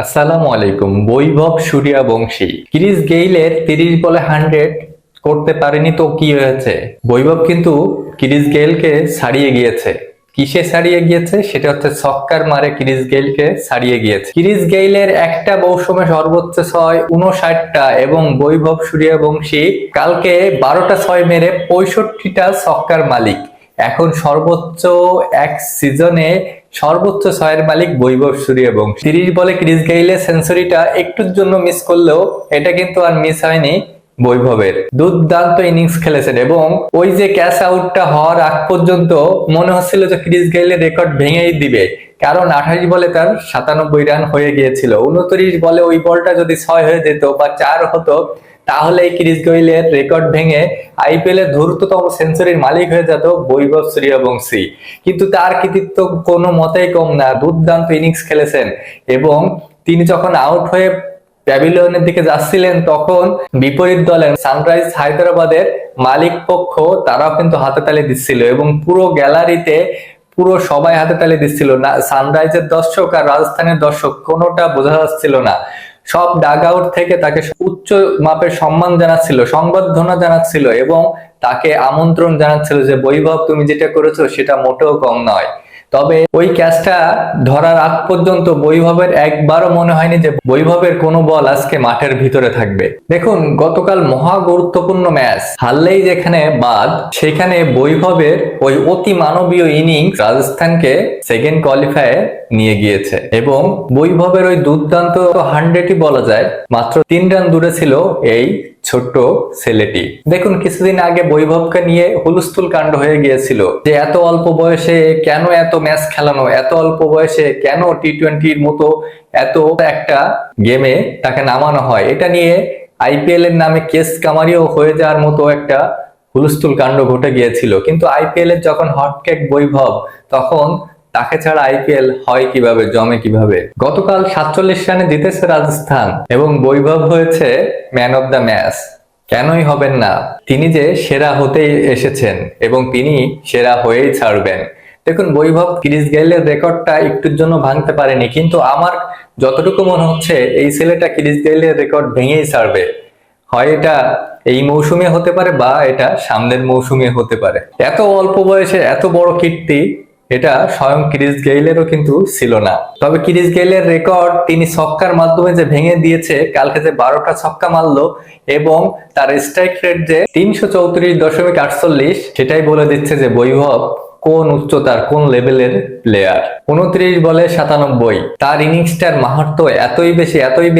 আসসালামু আলাইকুম। বৈভব সূর্যবংশী ক্রিস গেইলের 30 বলে 100 করতে পারেনি তো কি হয়েছে? বৈভব কিন্তু ক্রিস গেইলকে ছাড়িয়ে গিয়েছে। কিসে ছাড়িয়ে গিয়েছে? সেটা হচ্ছে ছক্কার মারে ক্রিস গেইলকে ছাড়িয়ে গিয়েছে। ক্রিস গেইলের একটা মৌসুমে সর্বোচ্চ 6 59টা এবং বৈভব সূর্যবংশী কালকে 12টা 6 মেরে 65টা ছক্কার মালিক। এখন সর্বোচ্চ এক সিজনে সর্বোচ্চ 6-এর মালিক বৈভব সূর্যবংশী। 30 বলে ক্রিস গেইলের সেঞ্চুরিটা একটুর জন্য মিস করলেও এটা কিন্তু আর মিস হয়নি। বৈভবের দুর্দান্ত ইনিংস খেলেছেন এবং ওই যে ক্যাচ আউটটা হওয়ার আগ পর্যন্ত মনে হচ্ছিল যে ক্রিস গেইলের রেকর্ড ভেঙেই দিবে, কারণ 28 বলে তার 97 রান হয়ে গিয়েছিল। 29 বলে ওই বলটা যদি 6 হয়ে যেত বা 4 হতো, তাহলে ক্রিস গেইলের রেকর্ড ভেঙে আইপিএল এর দ্রুততম সেঞ্চুরির মালিক হয়ে যেত বৈভব সূর্যবংশী। কিন্তু তার কৃতিত্ব কোনো মতেই কম না, দুর্দান্ত ইনিংস খেলেছেন এবং তিনি যখন আউট হয়ে প্যাভিলিয়নের দিকে যাচ্ছিলেন তখন বিপরীত দলের সানরাইজ হায়দ্রাবাদের মালিক পক্ষ তারাও কিন্তু হাততালি দিচ্ছিল এবং পুরো গ্যালারিতে পুরো সবাই হাততালি দিচ্ছিল না। সানরাইজের দর্শক আর রাজস্থানের দর্শক কোনোটা বোঝা যাচ্ছিল না। সব ডাগ আউট থেকে তাকে উচ্চ মাপের সম্মান জানাচ্ছিল, সংবর্ধনা জানাচ্ছিল এবং তাকে আমন্ত্রণ জানাচ্ছিল যে বৈভব, তুমি যেটা করেছো সেটা মোটেও কম নয়। তবে ওই ক্যাচটা ধরার আগ পর্যন্ত বৈভবের একবারও মনে হয়নি যে বৈভবের কোনো বল আজকে মাঠের ভিতরে থাকবে। দেখুন, গতকাল মহা গুরুত্বপূর্ণ ম্যাচ, হারলেই যেখানে বাদ সেখানে বৈভবের ওই অতি মানবীয় ইনিংস রাজস্থানকে সেকেন্ড কোয়ালিফায়ারে নিয়ে গিয়েছে এবং বৈভবের ওই দুর্দান্ত 100ই বলা যায় মাত্র 3 রান দূরে ছিল এই ছোট্ট ছেলেটি। দেখুন, কিছুদিন আগে বৈভবকে নিয়ে হুলস্থুল কাণ্ড হয়ে গিয়েছিল যে এত অল্প বয়সে কেন এত ম্যাচ খেলানো, এত অল্প বয়সে কেন টি-20-র মতো এত একটা গেমে তাকে নামানো হয়। এটা নিয়ে আইপিএল এর নামে কেস কামারিও হয়ে যাওয়ার মতো একটা হুলস্থুল কাণ্ড ঘটে গিয়েছিল। কিন্তু আইপিএল এর যখন হটকেক বৈভব, তখন তাকে ছাড়া আইপিএল হয় কিভাবে, জমে কিভাবে। গতকাল 47 রানে জিতেছে রাজস্থান এবং বৈভব হয়েছে ম্যান অফ দ্য ম্যাচ। কেনই হবেন না? তিনি যে সেরা হতেই এসেছেন এবং তিনি সেরা হয়েই ছাড়বেন। দেখুন, বৈভব ক্রিস গেইলের রেকর্ডটা একটুর জন্য ভাঙতে পারেনি, কিন্তু আমার যতটুকু মনে হচ্ছে এই ছেলেটা ক্রিস গেইলের রেকর্ড ভেঙেই ছাড়বে। হয় এটা এই মৌসুমে হতে পারে বা এটা সামনের মৌসুমে হতে পারে। এত অল্প বয়সে এত বড় কীর্তি এটা স্বয়ং ক্রিস গেইলেরও কিন্তু ছিল না। তবে ক্রিস গেইলের রেকর্ড তিনি ছক্কার মাধ্যমে যে ভেঙে দিয়েছে, কালকে যে 12টা ছক্কা মারলো এবং তার স্ট্রাইক রেট যে 334.48, সেটাই বলে দিচ্ছে যে বৈভব কোন উচ্চতার, কোন লেভেলের প্লেয়ার। 29 বলে 97, তার ইনিংসটার মাহাত্ম্য এতই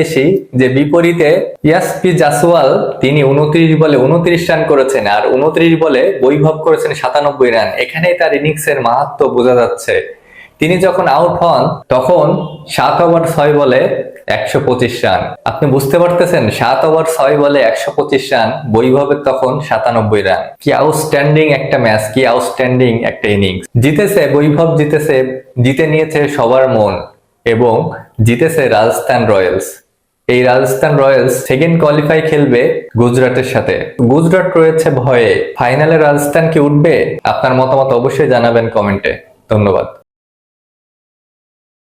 বেশি যে বিপরীতে ইয়াসপি জাসওয়াল তিনি 29 বলে 29 রান করেছেন আর 29 বলে বৈভব করেছেন 97 রান। এখানেই তার ইনিংসের মাহাত্ম্য বোঝা যাচ্ছে। তিনি যখন আউট হন তখন 7 ওভার 6 বলে 125 রান। আপনি বুঝতে পারতেছেন, 7 ওভার 6 বলে 125 রান, বৈভবের তখন 97 রান। কি আউটস্ট্যান্ডিং একটা ম্যাচ, কি আউটস্ট্যান্ডিং একটা ইনিংস। জিতেছে বৈভব, জিতেছে, জিতে নিয়েছে সবার মন এবং জিতেছে রাজস্থান রয়্যালস। এই রাজস্থান রয়্যালস সেকেন্ড কোয়ালিফাই খেলবে গুজরাটের সাথে। গুজরাট রয়েছে ভয়ে। ফাইনালে রাজস্থান কি উঠবে? আপনার মতামত অবশ্যই জানাবেন কমেন্টে। ধন্যবাদ।